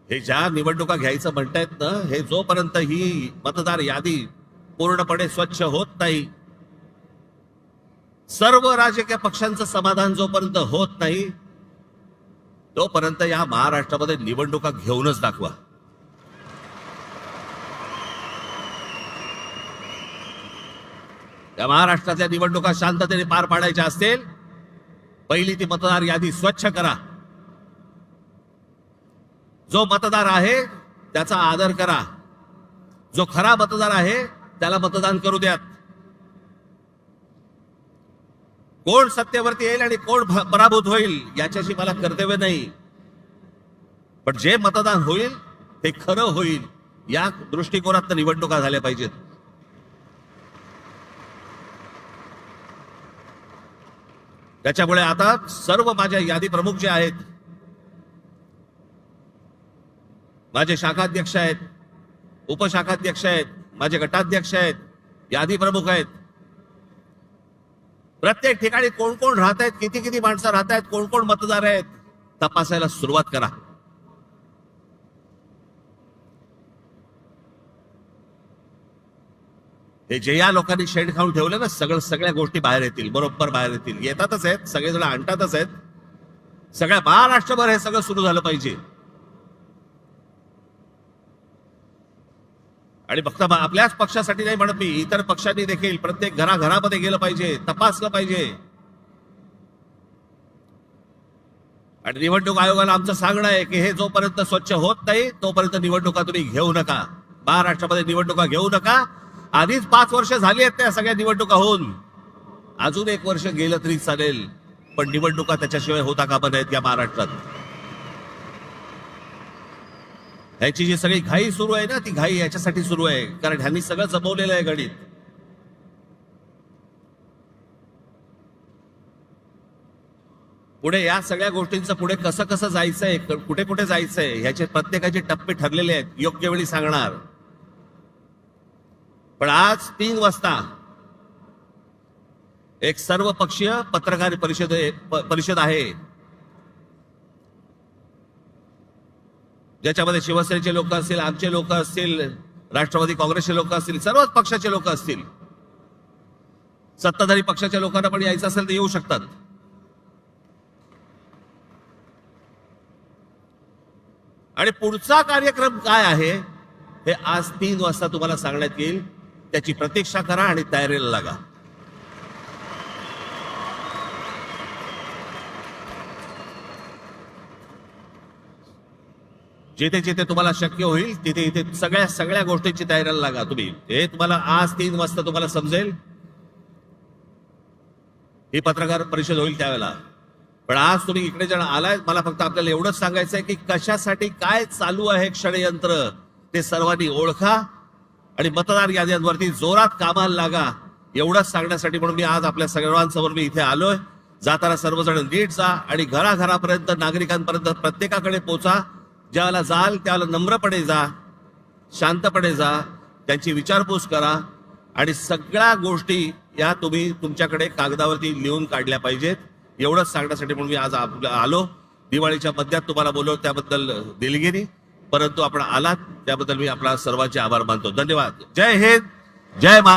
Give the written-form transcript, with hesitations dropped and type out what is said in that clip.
हे ज्या निवडणुका घ्यायचं म्हणतायत ना, हे जोपर्यंत ही मतदार यादी पूर्णपणे स्वच्छ होत नाही, सर्व राजकीय पक्षांचं समाधान जोपर्यंत होत नाही, तोपर्यंत या महाराष्ट्रामध्ये निवडणुका घेऊनच दाखवा. या महाराष्ट्रातल्या निवडणुका शांततेने पार पाडायच्या असतील, पहिली ती मतदार यादी स्वच्छ करा. जो मतदार आहे त्याचा आदर करा. जो खरा मतदार आहे त्याला मतदान करू द्यात. कोण सत्तेवरती येईल आणि कोण पराभूत होईल याच्याशी मला कर्तव्य नाही, पण जे मतदान होईल ते खरं होईल या दृष्टिकोनात निवडणुका झाल्या पाहिजेत. त्याच्यामुळे आता सर्व माझ्या यादी प्रमुख जे आहेत, माझे शाखाध्यक्ष आहेत, उपशाखाध्यक्ष आहेत, माझे गटाध्यक्ष आहेत, यादी प्रमुख आहेत, प्रत्येक ठिकाणी कोण कोण राहत आहेत, किती किती माणसं राहत आहेत, कोण कोण मतदार आहेत, तपासायला सुरुवात करा. हे जे या लोकांनी शेड खाऊन ठेवलं ना, सगळ्या गोष्टी बाहेर येतील, बरोबर बाहेर येतील. येतातच आहेत, सगळेजण आणतातच आहेत. सगळ्या महाराष्ट्रभर हे सगळं सुरू झालं पाहिजे. आणि फक्त आपल्याच पक्षासाठी नाही म्हणत मी, इतर पक्षांनी देखील प्रत्येक घराघरामध्ये गेलं पाहिजे, तपासलं पाहिजे. आणि निवडणूक आयोगाला आमचं सांगणं आहे की हे जोपर्यंत स्वच्छ होत नाही तोपर्यंत निवडणुका तुम्ही घेऊ नका. महाराष्ट्रामध्ये निवडणुका घेऊ नका. आधीच 5 वर्ष झाली आहेत त्या सगळ्या निवडणुका होऊन. अजून 1 वर्ष गेलं तरी चालेल, पण निवडणुका त्याच्याशिवाय होता कामा नाहीत या महाराष्ट्रात. ह्याची जी सगळी घाई सुरू आहे ना, ती घाई याच्यासाठी सुरू आहे कारण ह्यांनी सगळं जमवलेलं आहे गणित. पुढे या सगळ्या गोष्टींचं पुढे कसं कसं जायचंय, कुठे कुठे जायचंय, ह्याचे प्रत्येकाचे टप्पे ठरलेले आहेत, योग्य वेळी सांगणार. पण आज 3 वाजता एक सर्वपक्षीय पत्रकार परिषद आहे, ज्याच्यामध्ये शिवसेनेचे लोक असतील, आमचे लोक असतील, राष्ट्रवादी काँग्रेसचे लोक असतील, सर्वच पक्षाचे लोक असतील. सत्ताधारी पक्षाच्या लोकांना पण यायचं असेल तर येऊ शकतात. आणि पुढचा कार्यक्रम काय आहे हे आज 3 वाजता तुम्हाला सांगण्यात येईल. त्याची प्रतीक्षा करा आणि तयारीला लागा. जिथे जिथे तुम्हाला शक्य होईल तिथे इथे सगळ्या गोष्टींची तयारीला लागा तुम्ही. हे तुम्हाला आज 3 वाजता तुम्हाला समजेल. ही पत्रकार परिषद होईल त्यावेळेला. पण आज तुम्ही इकडे जण आलाय, मला फक्त आपल्याला एवढंच सांगायचं आहे की कशासाठी काय चालू आहे षडयंत्र ते सर्वांनी ओळखा आणि मतदार याद्यांवरती जोरात कामाला लागा. एवढंच सांगण्यासाठी म्हणून मी आज आपल्या सर्वांसमोर मी इथे आलोय. जाताना सर्वजण नीट जा आणि घराघरापर्यंत, नागरिकांपर्यंत प्रत्येकाकडे पोचा. ज्याला जाल त्याला नम्रपणे जा, शांतपणे जा, त्यांची विचारपूस करा आणि सगळ्या गोष्टी या तुम्ही तुमच्याकडे कागदावरती लिहून काढल्या पाहिजेत. एवढंच सांगण्यासाठी म्हणून मी आज आलो. दिवाळीच्या मध्यात तुम्हाला बोलवलं त्याबद्दल दिलगिरी, परंतु आपण आलात त्याबद्दल मी आपला सर्वांचे आभार मानतो. धन्यवाद. जय हिंद, जय महाराष्ट्र.